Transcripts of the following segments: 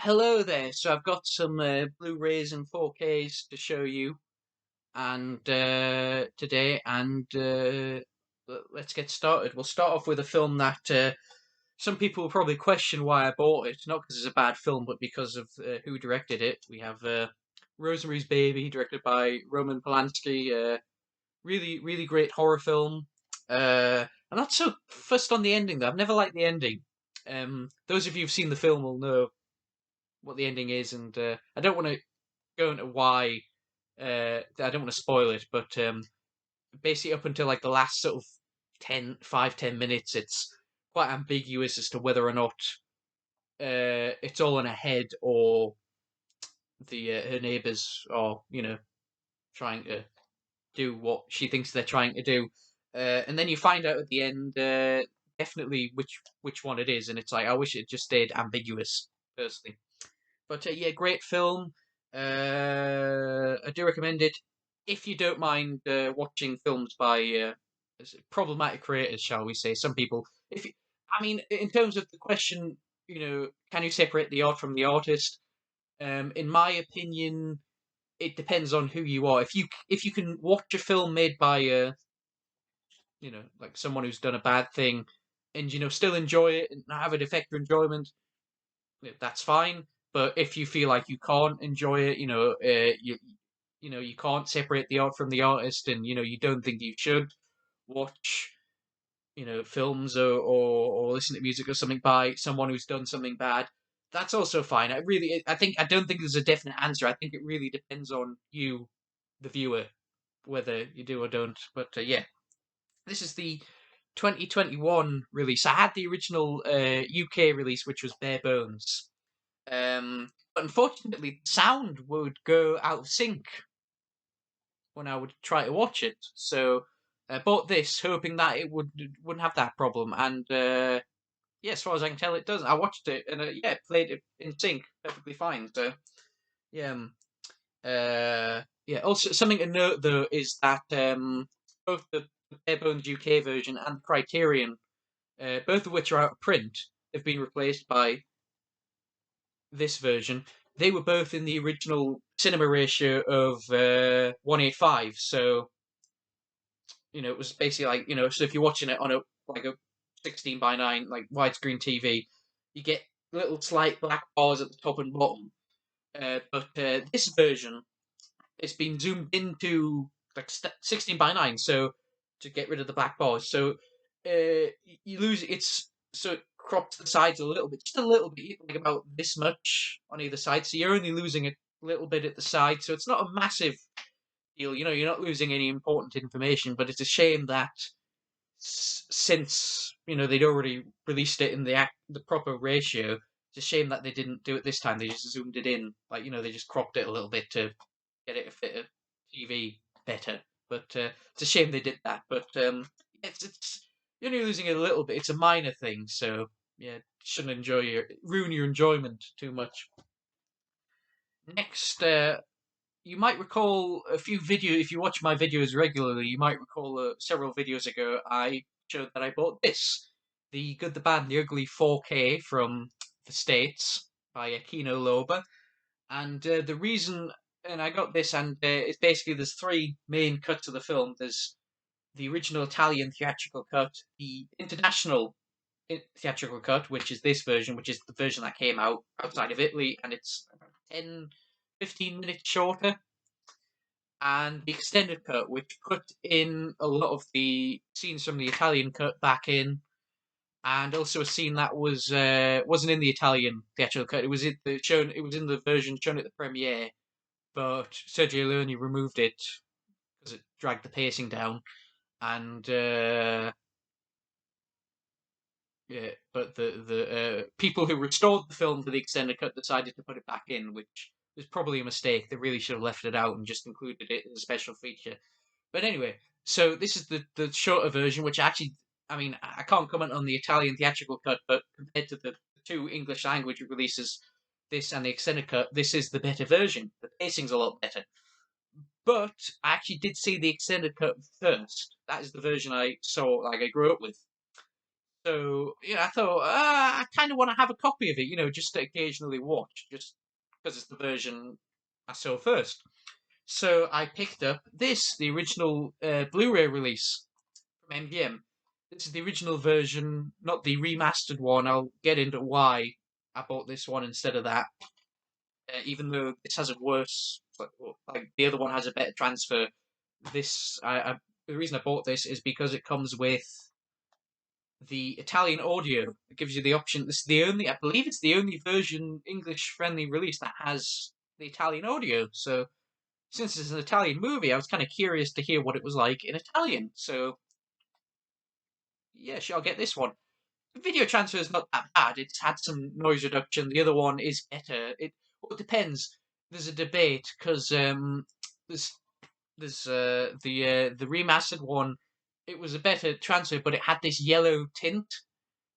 Hello there. So I've got some Blu-rays and 4Ks to show you, and today, and let's get started. We'll start off with a film that some people will probably question why I bought it, not because it's a bad film, but because of who directed it. We have Rosemary's Baby, directed by Roman Polanski. Really, really great horror film. I'm not so fussed on the ending though. I've never liked the ending. Those of you who've seen the film will know what the ending is, and I don't want to go into why. I don't want to spoil it, but basically up until like the last sort of 5-10 minutes, it's quite ambiguous as to whether or not it's all in her head or the her neighbours are trying to do what she thinks they're trying to do, and then you find out at the end definitely which one it is, and it's like I wish it just stayed ambiguous personally. But yeah, great film. I do recommend it if you don't mind watching films by problematic creators, shall we say? Some people, if you, I mean, in terms of the question, can you separate the art from the artist? In my opinion, it depends on who you are. If you can watch a film made by like someone who's done a bad thing, and still enjoy it and have it affect your enjoyment, that's fine. But if you feel like you can't enjoy it, you can't separate the art from the artist, and you don't think you should watch films or listen to music or something by someone who's done something bad. That's also fine. I don't think there's a definite answer. I think it really depends on you, the viewer, whether you do or don't. But yeah, this is the 2021 release. I had the original UK release, which was bare bones. But unfortunately, the sound would go out of sync when I would try to watch it. So I bought this hoping that it wouldn't have that problem, and yeah, as far as I can tell, it doesn't. I watched it and yeah, it played it in sync perfectly fine. So yeah, yeah. Also, something to note though is that both the Bare Bones UK version and Criterion, both of which are out of print, have been replaced by this version. They were both in the original cinema ratio of 1:5. So it was basically like so if you're watching it on a 16:9 like widescreen TV, you get little slight black bars at the top and bottom. But this version, it's been zoomed into like 16:9, so to get rid of the black bars. So you lose it's so it crops the sides a little bit, just a little bit, like about this much on either side. So you're only losing a little bit at the side. So it's not a massive deal. You're not losing any important information. But it's a shame that since they'd already released it in the proper ratio, it's a shame that they didn't do it this time. They just zoomed it in, like they just cropped it a little bit to get it to fit a TV better. But it's a shame they did that. But it's you're only losing it a little bit. It's a minor thing, so yeah, shouldn't ruin your enjoyment too much. Next, you might recall a few videos. If you watch my videos regularly, you might recall several videos ago I showed that I bought this, the Good, the Bad, and the Ugly 4K from the States by Kino Loba. And the reason, and I got this, and it's basically there's three main cuts of the film. There's the original Italian theatrical cut, the international theatrical cut, which is this version, which is the version that came out outside of Italy, and it's about 10, 15 minutes shorter, and the extended cut, which put in a lot of the scenes from the Italian cut back in, and also a scene that wasn't in the Italian theatrical cut. It was shown. It was in the version shown at the premiere, but Sergio Leone removed it because it dragged the pacing down. And yeah, but the people who restored the film for the extended cut decided to put it back in, which was probably a mistake. They really should have left it out and just included it as a special feature. But anyway, so this is the shorter version, which actually, I mean, I can't comment on the Italian theatrical cut, but compared to the two English language releases, this and the extended cut, this is the better version. The pacing's a lot better. But I actually did see the extended cut first. That is the version I saw, like I grew up with. So yeah, I thought I kind of want to have a copy of it, just to occasionally watch, just because it's the version I saw first. So I picked up the original Blu-ray release from MGM. This is the original version, not the remastered one. I'll get into why I bought this one instead of that. Even though this has a worse, like the other one has a better transfer. The reason I bought this is because it comes with the Italian audio. It gives you the option. This is the only, I believe, it's the only version English friendly release that has the Italian audio. So since it's an Italian movie, I was kind of curious to hear what it was like in Italian. So yeah, sure, I'll get this one. The video transfer is not that bad. It's had some noise reduction. The other one is better. It depends. There's a debate because there's the remastered one. It was a better transfer, but it had this yellow tint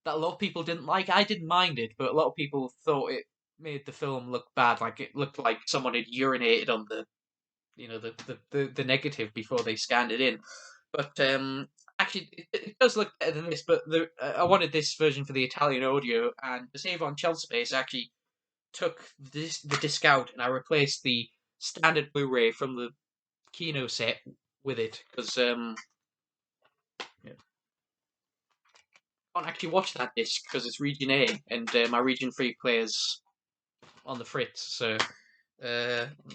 that a lot of people didn't like. I didn't mind it, but a lot of people thought it made the film look bad. Like it looked like someone had urinated on the negative before they scanned it in. But actually, it does look better than this. But I wanted this version for the Italian audio, and to save on shelf space, I actually took the disc out and I replaced the standard Blu-ray from the Kino set with it because yeah, I can't actually watch that disc because it's Region A and my Region 3 players on the Fritz. So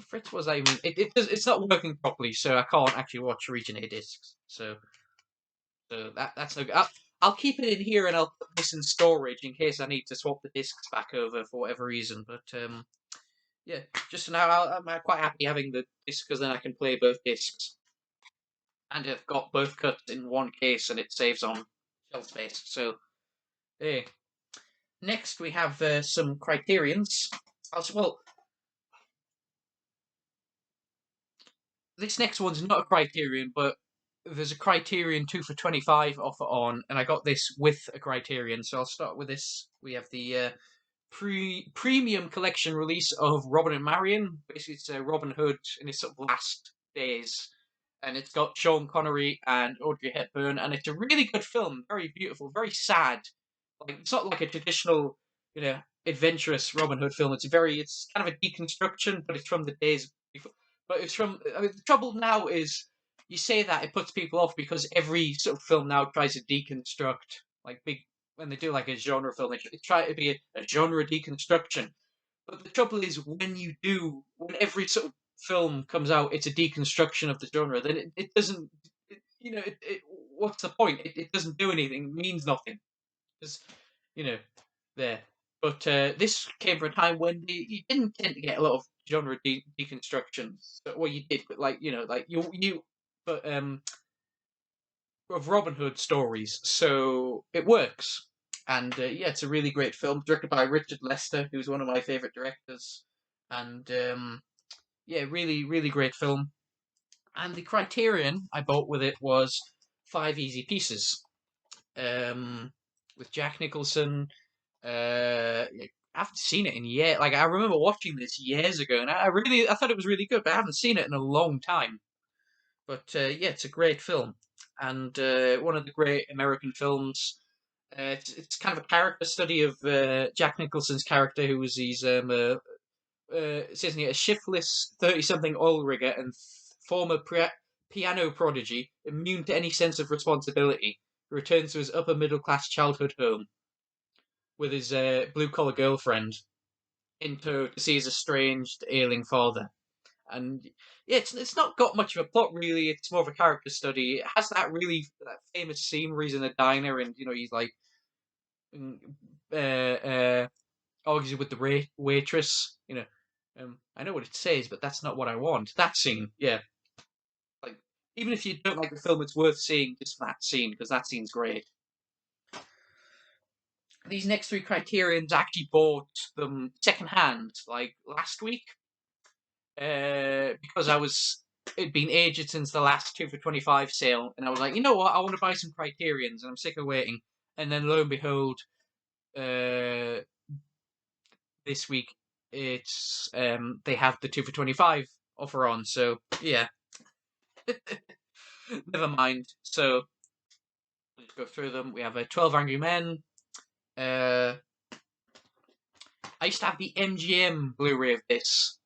Fritz was it's not working properly, so I can't actually watch Region A discs. So that's no good. I'll keep it in here and I'll put this in storage in case I need to swap the discs back over for whatever reason. But yeah, just for now, I'm quite happy having the disc because then I can play both discs. And I've got both cuts in one case and it saves on shelf space. So, hey. Next, we have some criterions. Well, this next one's not a criterion, but there's a criterion 2 for 25 offer on, and I got this with a criterion. So I'll start with this. We have the premium collection release of Robin and Marion. Basically, it's Robin Hood in his sort of last days, and it's got Sean Connery and Audrey Hepburn, and it's a really good film. Very beautiful, very sad. Like it's not like a traditional, adventurous Robin Hood film. It's kind of a deconstruction, but it's from the days before. But it's from. I mean, the trouble now is you say that it puts people off because every sort of film now tries to deconstruct like big when they do like a genre film, they try to be a genre deconstruction. But the trouble is when every sort of film comes out, it's a deconstruction of the genre. Then it doesn't, what's the point? It doesn't do anything. It means nothing. Because, you know, there. But this came from a time when you didn't tend to get a lot of genre deconstructions. Well, you did, but but of Robin Hood stories, so it works. And yeah, it's a really great film, directed by Richard Lester, who's one of my favorite directors. And yeah, really, really great film. And the criterion I bought with it was Five Easy Pieces, with Jack Nicholson. I haven't seen it in years. Like I remember watching this years ago, and I thought it was really good, but I haven't seen it in a long time. But yeah, it's a great film, and one of the great American films. It's kind of a character study of Jack Nicholson's character, who was it says here, a shiftless 30-something oil rigger and former piano prodigy, immune to any sense of responsibility, who returns to his upper middle class childhood home with his blue collar girlfriend in tow to see his estranged, ailing father. And yeah, it's not got much of a plot really. It's more of a character study. It has that famous scene where he's in a diner and he's like mm, argues with the waitress. I know what it says, but that's not what I want. That scene, yeah. Like even if you don't like the film, it's worth seeing just for that scene because that scene's great. These next three criterions I actually bought them secondhand, like last week, because it'd been ages since the last 2 for 25 sale, and I was like, you know what, I want to buy some criterions, and I'm sick of waiting. And then lo and behold, this week it's they have the 2 for 25 offer on, so yeah. Never mind. So Let's go through them. We have 12 Angry Men. I used to have the MGM Blu-ray of this,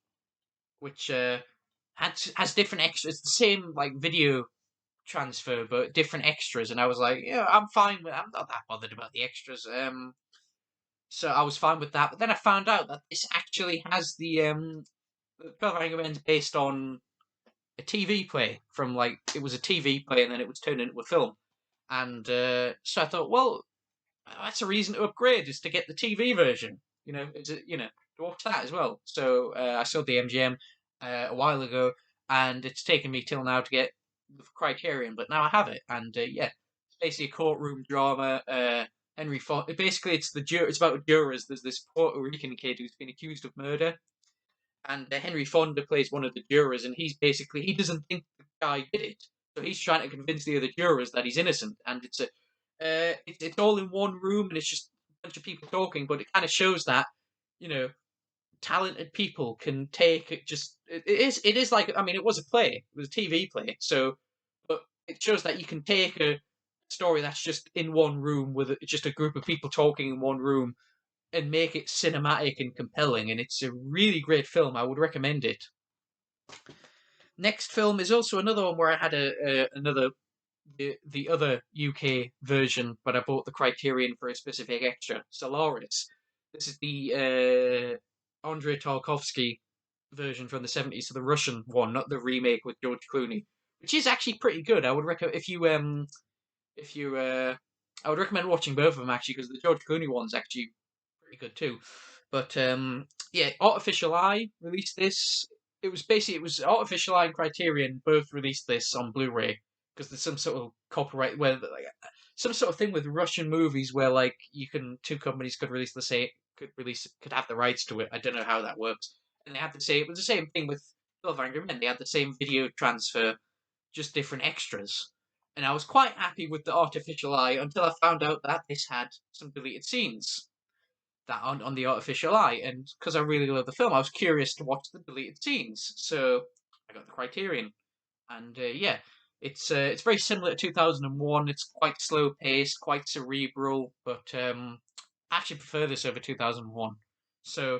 which has different extras. It's the same like video transfer, but different extras. And I was like, yeah, I'm fine with. I'm not that bothered about the extras. So I was fine with that. But then I found out that this actually has the 12 Angry Men's based on a TV play from like it was a TV play and then it was turned into a film. And so I thought, well, that's a reason to upgrade is to get the TV version. To watch that as well. So I saw the MGM a while ago, and it's taken me till now to get the Criterion, but now I have it, and yeah, it's basically a courtroom drama. Henry Fonda. Basically, it's about jurors. There's this Puerto Rican kid who's been accused of murder, and Henry Fonda plays one of the jurors, and he doesn't think the guy did it, so he's trying to convince the other jurors that he's innocent, and it's all in one room, and it's just a bunch of people talking, but it kind of shows that you know talented people can take it. It is like it was a play, it was a TV play, so but it shows that you can take a story that's just in one room with just a group of people talking in one room and make it cinematic and compelling, and it's a really great film. I would recommend it. Next film is also another one where I had the other UK version, but I bought the Criterion for a specific extra. Solaris. This is the Andrei Tarkovsky version from the 70s, so the Russian one, not the remake with George Clooney, which is actually pretty good. I would recommend if you I would recommend watching both of them actually because the George Clooney one's actually pretty good too. But yeah, Artificial Eye released this. It was Artificial Eye and Criterion both released this on Blu-ray because there's some sort of copyright where like some sort of thing with Russian movies where like two companies could release could have the rights to it. I don't know how that works. And they had to say it was the same thing with 12 Angry Men. They had the same video transfer, just different extras. And I was quite happy with the Artificial Eye until I found out that this had some deleted scenes that on the Artificial Eye, and because I really love the film, I was curious to watch the deleted scenes. So I got the Criterion, and yeah, it's very similar to 2001. It's quite slow paced, quite cerebral, but I actually prefer this over 2001. So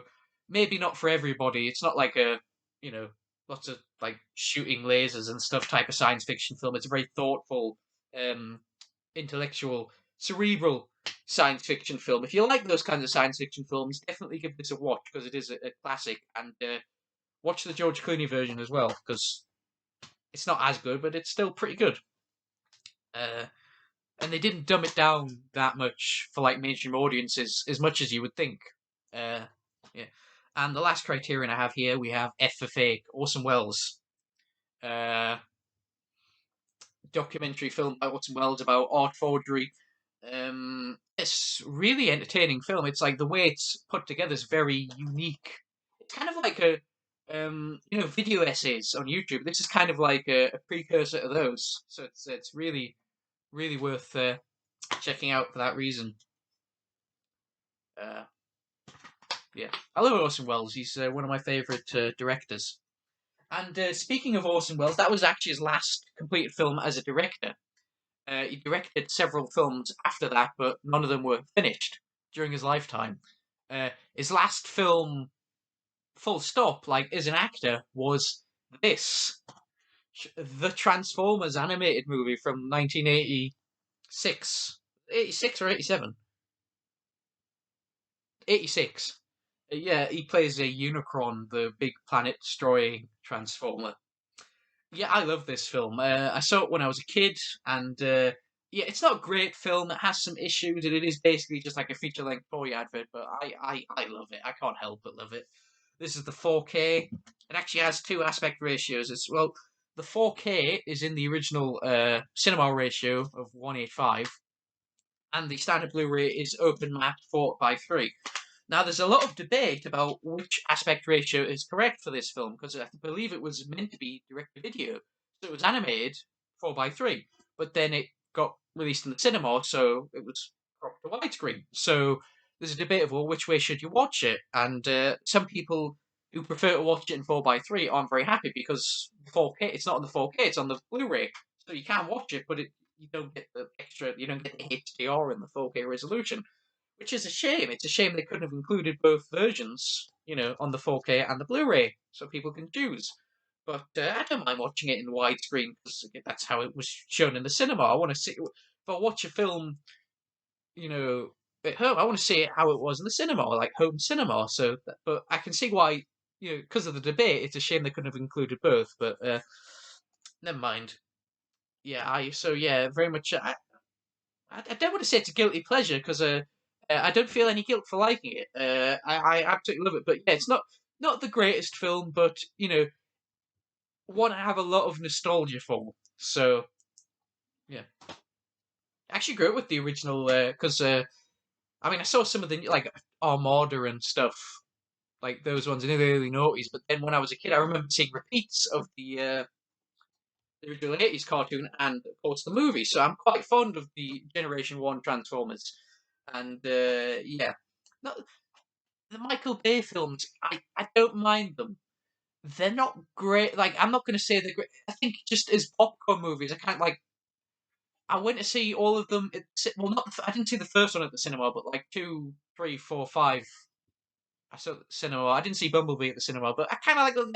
maybe not for everybody. It's not like a lots of like shooting lasers and stuff type of science fiction film. It's a very thoughtful, um, intellectual, cerebral science fiction film. If you like those kinds of science fiction films, definitely give this a watch because it is a classic. And watch the George Clooney version as well because it's not as good, but it's still pretty good. And they didn't dumb it down that much for like mainstream audiences as much as you would think. Yeah. And the last Criterion I have here, we have F for Fake, Orson Welles. Documentary film by Orson Welles about art forgery. It's really entertaining film. It's like the way it's put together is very unique. It's kind of like a video essays on YouTube. This is kind of like a precursor to those. So it's really really worth checking out for that reason. Yeah, I love Orson Welles. He's one of my favourite directors. And speaking of Orson Welles, that was actually his last completed film as a director. He directed several films after that, but none of them were finished during his lifetime. His last film, full stop, like as an actor, was this. The Transformers animated movie from 1986. 86 or 87? 86. Yeah, he plays a Unicron, the big planet-destroying Transformer. Yeah, I love this film. I saw it when I was a kid, and yeah, it's not a great film. It has some issues, and it is basically just like a feature-length toy advert. But I love it. I can't help but love it. This is the 4K. It actually has two aspect ratios as well. The 4K is in the original cinema ratio of 1:85, and the standard Blu-ray is open map 4:3. Now, there's a lot of debate about which aspect ratio is correct for this film, because I believe it was meant to be direct-to-video. So it was animated 4:3, but then it got released in the cinema, so it was cropped to widescreen. So there's a debate of, well, which way should you watch it? And some people who prefer to watch it in 4:3 aren't very happy because 4K, it's not on the 4K, it's on the Blu-ray. So you can watch it, but you don't get the extra, you don't get the HDR and the 4K resolution, which is a shame. It's a shame they couldn't have included both versions, on the 4K and the Blu-ray, so people can choose. But I don't mind watching it in widescreen because that's how it was shown in the cinema. I want to see if I watch a film, you know, at home. I want to see it how it was in the cinema, like home cinema. So, but I can see why, because of the debate, it's a shame they couldn't have included both. But never mind. Yeah, very much. I don't want to say it's a guilty pleasure because I don't feel any guilt for liking it. I absolutely love it, but yeah, it's not the greatest film, but one I have a lot of nostalgia for. So yeah, I actually grew up with the original because I mean I saw some of the like Armada and stuff like those ones in the early noughties, but then when I was a kid, I remember seeing repeats of the original 80s cartoon and, of course, the movie. So I'm quite fond of the Generation 1 Transformers. And, yeah. Not, the Michael Bay films, I don't mind them. They're not great. Like, I'm not going to say they're great. I think just as popcorn movies, I can't, like, I went to see all of them. Well, not. I didn't see the first one at the cinema, but like 2, 3, 4, 5. I saw at the cinema. I didn't see Bumblebee at the cinema, but I kind of like them.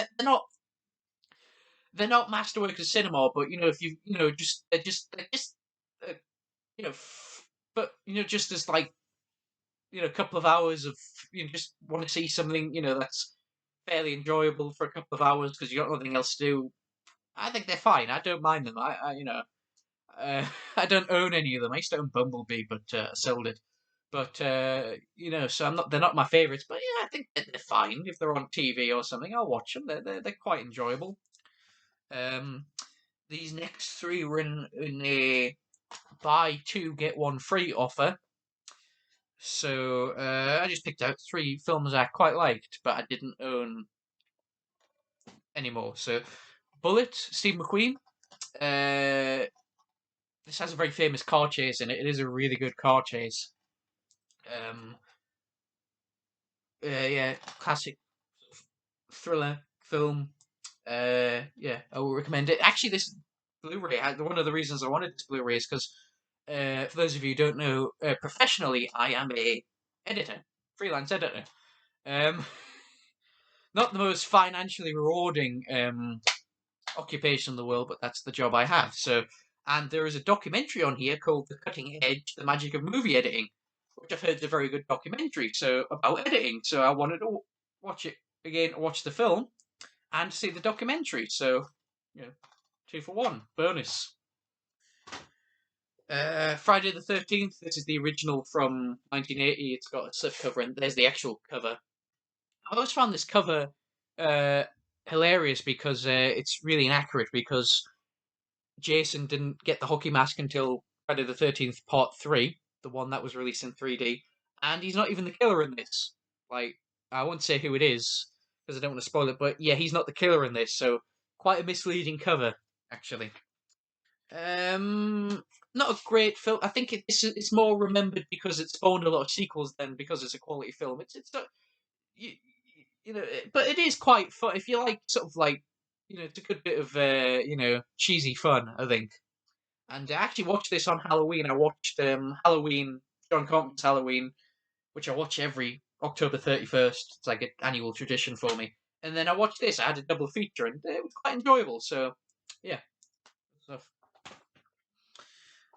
They're not masterworks of cinema, but if just they're just uh, you know, but just as like a couple of hours of just want to see something that's fairly enjoyable for a couple of hours because you got nothing else to do. I think they're fine. I don't mind them. I don't own any of them. I used to own Bumblebee, but sold it. But so I'm not. They're not my favourites, but yeah, I think they're fine if they're on TV or something. I'll watch them. They're quite enjoyable. Um, these next three were in a buy two get one free offer. So I just picked out three films I quite liked, but I didn't own anymore. So Bullet, Steve McQueen. This has a very famous car chase in it. It is a really good car chase. Um, yeah, classic thriller film. Yeah, I will recommend it. Actually, this Blu-ray. One of the reasons I wanted this Blu-ray is because, for those of you who don't know, professionally, I am a editor, freelance editor. Um, not the most financially rewarding occupation in the world, but that's the job I have. So, and there is a documentary on here called "The Cutting Edge: The Magic of Movie Editing," which I've heard is a very good documentary. So about editing. So I wanted to watch it again, watch the film, and see the documentary. So, 2 for 1 bonus. Friday the 13th. This is the original from 1980. It's got a slipcover, and there's the actual cover. I always found this cover hilarious because it's really inaccurate because Jason didn't get the hockey mask until Friday the 13th Part 3, the one that was released in 3D, and he's not even the killer in this. Like, I won't say who it is because I don't want to spoil it, but yeah, he's not the killer in this, so quite a misleading cover, actually. Not a great film. I think it's more remembered because it spawned a lot of sequels than because it's a quality film. It's not, you, but it is quite fun if you like sort of like it's a good bit of cheesy fun, I think. And I actually watched this on Halloween. I watched Halloween, John Carpenter's Halloween, which I watch every October 31st. It's like an annual tradition for me. And then I watched this. I had a double feature, and it was quite enjoyable. So, yeah. Stuff.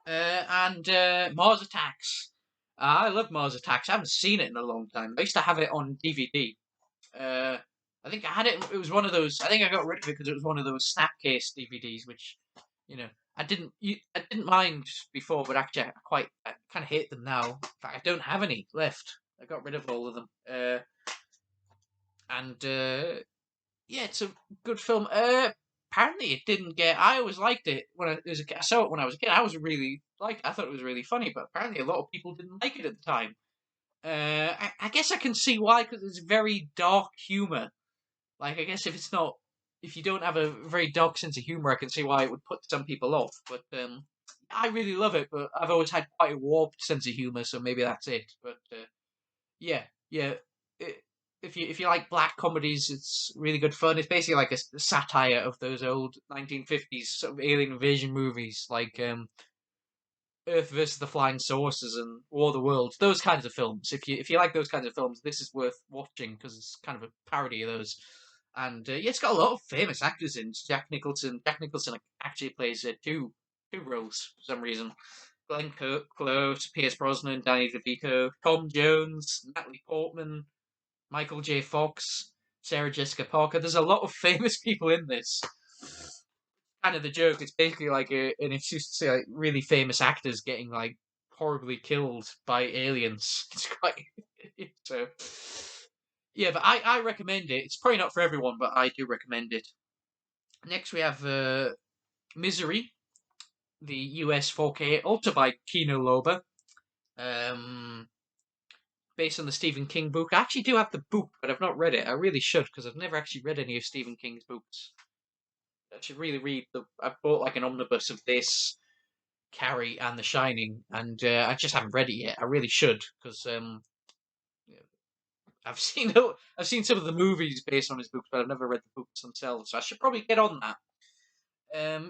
And Mars Attacks. I love Mars Attacks. I haven't seen it in a long time. I used to have it on DVD. I think I had it. It was one of those. I think I got rid of it because it was one of those Snapcase DVDs, which I didn't mind before, but actually I kind of hate them now. In fact, I don't have any left. I got rid of all of them. And yeah, it's a good film. Apparently, it didn't get. I always liked it when I was a kid. I saw it when I was a kid. I thought it was really funny, but apparently a lot of people didn't like it at the time. I guess I can see why because it's very dark humor. Like I guess if you don't have a very dark sense of humor, I can see why it would put some people off. But I really love it. But I've always had quite a warped sense of humor, so maybe that's it. But yeah, yeah. If you like black comedies, it's really good fun. It's basically like a satire of those old 1950s sort of alien invasion movies, like Earth versus the Flying Saucers and War of the Worlds, those kinds of films. If you like those kinds of films, this is worth watching because it's kind of a parody of those. And yeah, it's got a lot of famous actors in. Jack Nicholson. Jack Nicholson actually plays two roles for some reason. Glenn Close, Pierce Brosnan, Danny DeVito, Tom Jones, Natalie Portman, Michael J. Fox, Sarah Jessica Parker. There's a lot of famous people in this. Kind of the joke. It's basically like an excuse to say like really famous actors getting like horribly killed by aliens. It's quite so. Yeah, but I recommend it. It's probably not for everyone, but I do recommend it. Next we have Misery, the US 4K, also by Kino Lorber. Um, Based on the Stephen King book. I actually do have the book, but I've not read it. I really should because I've never actually read any of Stephen King's books. I should really read the. I bought like an omnibus of this, Carrie, and The Shining, and I just haven't read it yet. I really should because I've seen I've seen some of the movies based on his books, but I've never read the books themselves. So I should probably get on that.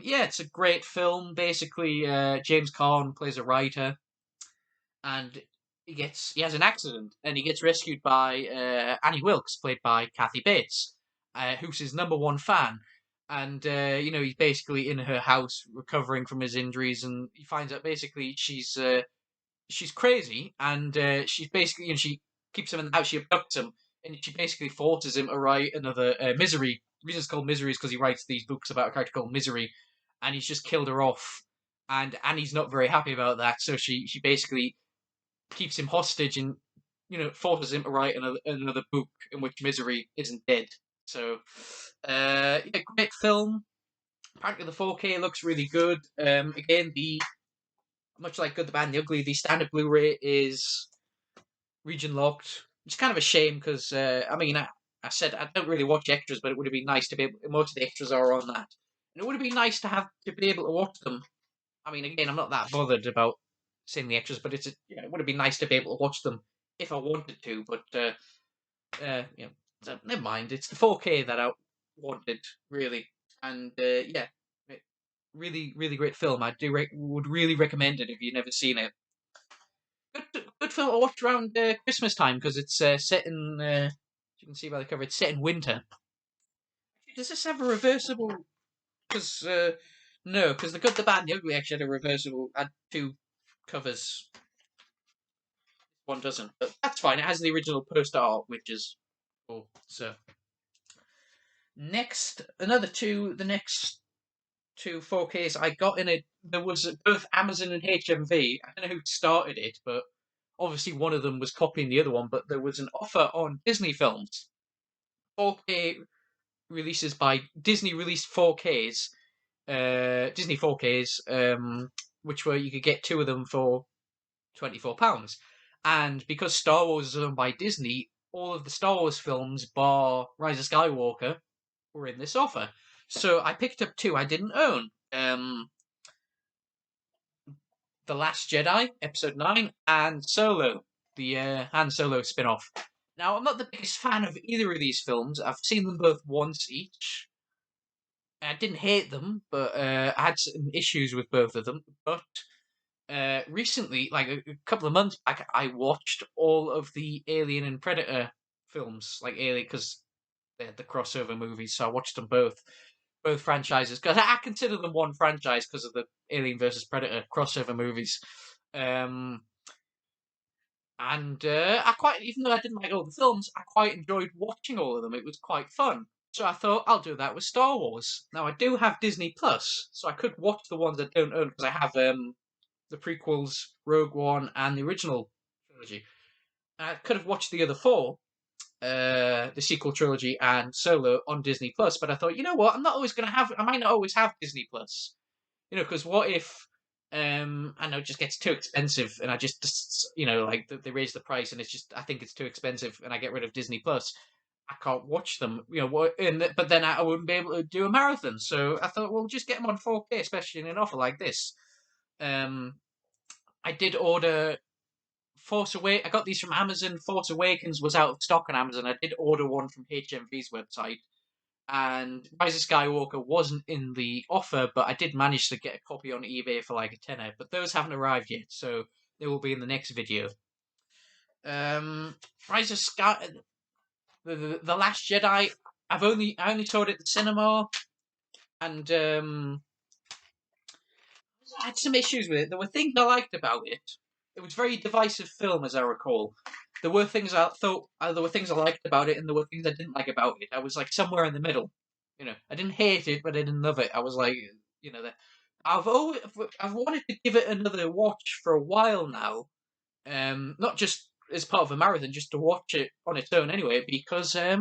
Yeah, it's a great film. Basically, James Caan plays a writer, and he has an accident, and he gets rescued by Annie Wilkes, played by Kathy Bates, who's his number one fan. And he's basically in her house recovering from his injuries, and he finds out basically she's crazy, and she's basically she keeps him in the house, she abducts him, and she basically forces him to write another Misery. The reason it's called Misery is because he writes these books about a character called Misery, and he's just killed her off, and Annie's not very happy about that, so she basically keeps him hostage and forces him to write another book in which Misery isn't dead. So, yeah, great film. Apparently, the 4K looks really good. Again, the much like Good, the Bad, and the Ugly, the standard Blu-ray is region locked. It's kind of a shame because I said I don't really watch extras, but it would have been nice to be able. Most of the extras are on that, and it would have been nice to be able to watch them. I mean, again, I'm not that bothered about seeing the extras, but it would have been nice to be able to watch them if I wanted to. But so never mind. It's the 4K that I wanted really, and yeah, really, really great film. I would really recommend it if you've never seen it. Good film to watch around Christmas time because it's set in. You can see by the cover, it's set in winter. Does this have a reversible? Because no, because the Good, the Bad, and the Ugly actually had a reversible. Had two covers. One doesn't, but that's fine. It has the original poster art, which is cool. So the next two 4Ks I got in it. There was both Amazon and HMV. I don't know who started it, but obviously one of them was copying the other one. But there was an offer on Disney films. 4K releases by Disney released 4Ks, Disney 4Ks, which were you could get two of them for £24. And because Star Wars is owned by Disney, all of the Star Wars films, bar Rise of Skywalker, were in this offer. So I picked up two I didn't own. The Last Jedi, Episode 9, and Solo, the Han Solo spin-off. Now, I'm not the biggest fan of either of these films. I've seen them both once each. I didn't hate them, but I had some issues with both of them. But recently, like a couple of months back, I watched all of the Alien and Predator films, like Alien, because they're the crossover movies. So I watched them both franchises, because I consider them one franchise because of the Alien versus Predator crossover movies. And I quite, even though I didn't like all the films, I quite enjoyed watching all of them. It was quite fun. So I thought I'll do that with Star Wars. Now I do have Disney Plus, so I could watch the ones I don't own because I have the prequels, Rogue One, and the original trilogy. I could have watched the other four, the sequel trilogy and Solo on Disney Plus, but I thought, you know what, I might not always have Disney Plus. Because what if, I know it just gets too expensive and I just like they raise the price and I think it's too expensive and I get rid of Disney Plus. I can't watch them, but then I wouldn't be able to do a marathon. So I thought, well, just get them on 4K, especially in an offer like this. I did order I got these from Amazon. Force Awakens was out of stock on Amazon. I did order one from HMV's website. and Rise of Skywalker wasn't in the offer, but I did manage to get a copy on eBay for like a tenner. But those haven't arrived yet, so they will be in the next video. Rise of Sky, the Last Jedi. I only saw it at the cinema, and I had some issues with it. There were things I liked about it. It was a very divisive film, as I recall. There were things I thought there were things I liked about it, and there were things I didn't like about it. I was like somewhere in the middle. I didn't hate it, but I didn't love it. I was like, I've always, I've wanted to give it another watch for a while now. Not just as part of a marathon, just to watch it on its own anyway, because I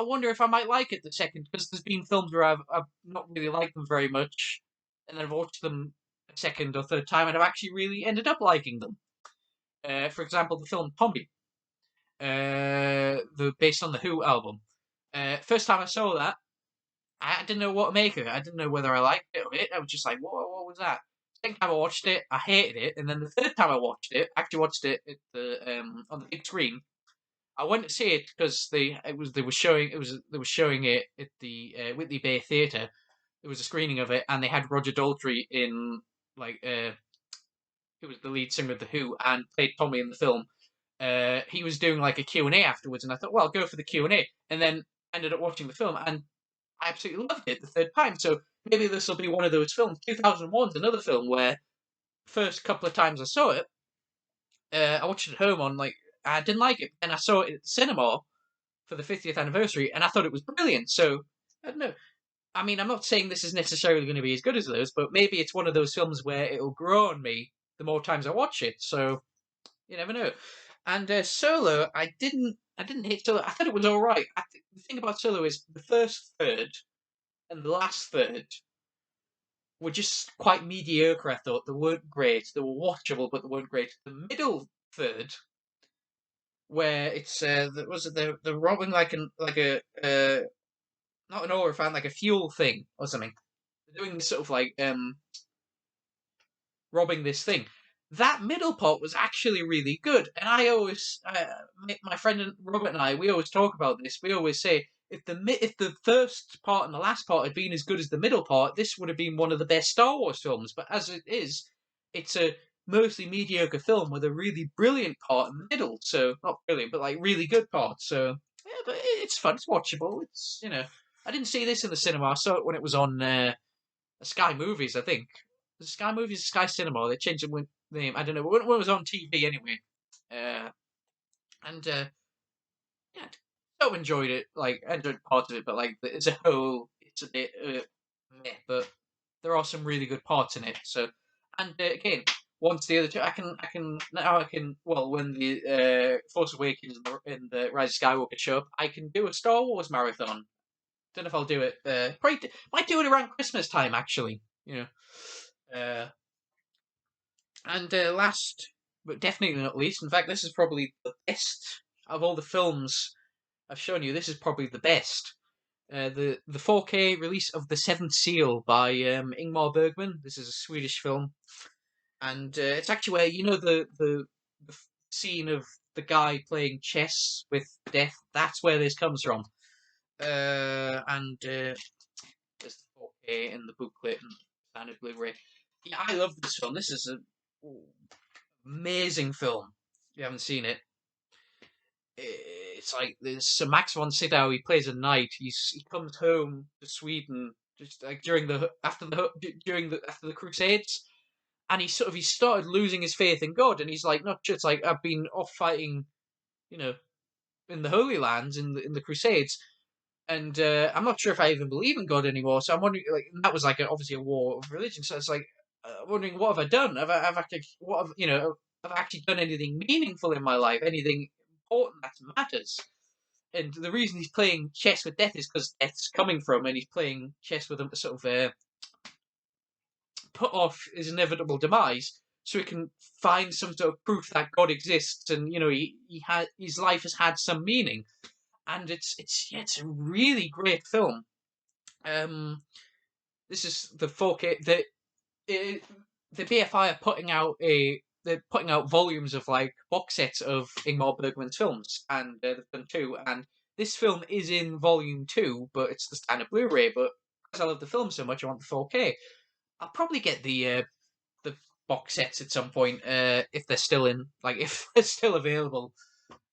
wonder if I might like it the second, because there's been films where I've not really liked them very much, and then I've watched them a second or third time, and I've actually really ended up liking them. For example, the film Tommy, the based on the Who album. First time I saw that, I didn't know what to make of it. I didn't know whether I liked it or it. I was just like, what was that? Second time I watched it, I hated it, and then the third time I watched it, actually watched it at the on the big screen. I went to see it because they were showing it at the Whitley Bay Theatre. There was a screening of it, and they had Roger Daltrey in like who was the lead singer of the Who and played Tommy in the film. He was doing like a Q&A afterwards, and I thought, well, I'll go for the Q&A, and then ended up watching the film, and I absolutely loved it the third time. So maybe this will be one of those films. 2001 is another film where first couple of times I saw it, I watched it at home on like I didn't like it, and I saw it at the cinema for the 50th anniversary, and I thought it was brilliant. So I don't know. I mean, I'm not saying this is necessarily going to be as good as those, but maybe it's one of those films where it'll grow on me the more times I watch it. So you never know. And Solo, I didn't hate Solo. I thought it was all right. The thing about Solo is the first third and the last third were just quite mediocre. I thought they weren't great. They were watchable, but they weren't great. The middle third, where it's was it they're robbing like a not an oil fan, like a fuel thing or something. They're doing sort of like robbing this thing. That middle part was actually really good, and I always, my friend Robert and I, we always talk about this. We always say if the first part and the last part had been as good as the middle part, this would have been one of the best Star Wars films. But as it is, it's a mostly mediocre film with a really brilliant part in the middle. So not brilliant, but like really good part. So yeah, but it's fun. It's watchable. I didn't see this in the cinema. I saw it when it was on Sky Movies, I think. Sky Movies, Sky Cinema. They changed the name. I don't know. When it was on TV anyway. Uh, and yeah, so enjoyed it. Like enjoyed parts of it, but like as a whole, it's a bit meh. But there are some really good parts in it. So, and again, once the other two, I can. Well, when the Force Awakens and the Rise of Skywalker show up, I can do a Star Wars marathon. Don't know if I'll do it. Probably might do it around Christmas time, actually. Uh, and last, but definitely not least, in fact, this is probably the best of all the films I've shown you. This is probably the best. The 4K release of The Seventh Seal by Ingmar Bergman. This is a Swedish film, and it's actually where the scene of the guy playing chess with death. That's where this comes from. And there's the 4K in the booklet and standard Blu-ray. Yeah, I love this film. This is an amazing film. If you haven't seen it, it's like there's Sir Max von Sydow. He plays a knight. He comes home to Sweden just like after the Crusades, and he started losing his faith in God, and he's like not just like I've been off fighting, you know, in the Holy Lands in the Crusades. And I'm not sure if I even believe in God anymore. So I'm wondering, like, that was like obviously a war of religion. So it's like, wondering what have I done? Have I actually done anything meaningful in my life? Anything important that matters? And the reason he's playing chess with death is because death's coming from, and he's playing chess with him to sort of put off his inevitable demise, so he can find some sort of proof that God exists, and his life has had some meaning. And it's a really great film. This is the 4K. The BFI are they're putting out volumes of like box sets of Ingmar Bergman's films, and they've done two. And this film is in volume 2, but it's the standard Blu-ray. But because I love the film so much, I want the 4K. I'll probably get the box sets at some point if they're still in, like if they're still available.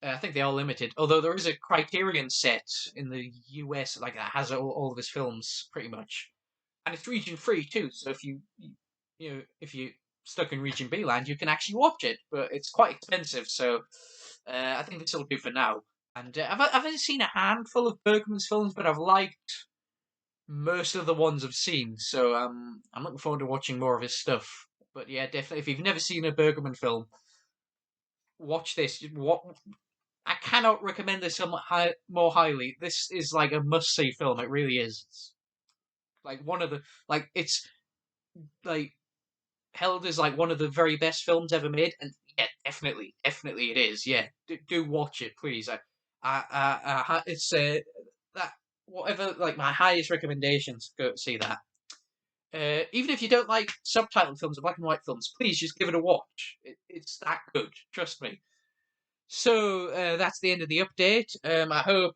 I think they are limited. Although there is a Criterion set in the US, like that has all of his films pretty much, and it's region free too. So if you stuck in region B land, you can actually watch it, but it's quite expensive. So I think this will do for now. And I've only seen a handful of Bergman's films, but I've liked most of the ones I've seen. So I'm looking forward to watching more of his stuff. But yeah, definitely, if you've never seen a Bergman film, watch this. What I cannot recommend this more highly. This is like a must-see film. It really is. It's like one of the it's like held as like one of the very best films ever made, and yeah, definitely it is. Yeah, do watch it, please. It's that whatever like my highest recommendations. Go see that. Even if you don't like subtitled films or black and white films, please just give it a watch. It's that good, trust me. So that's the end of the update. I hope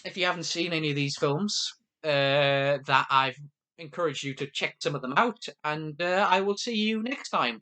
if you haven't seen any of these films, that I've encouraged you to check some of them out, and I will see you next time.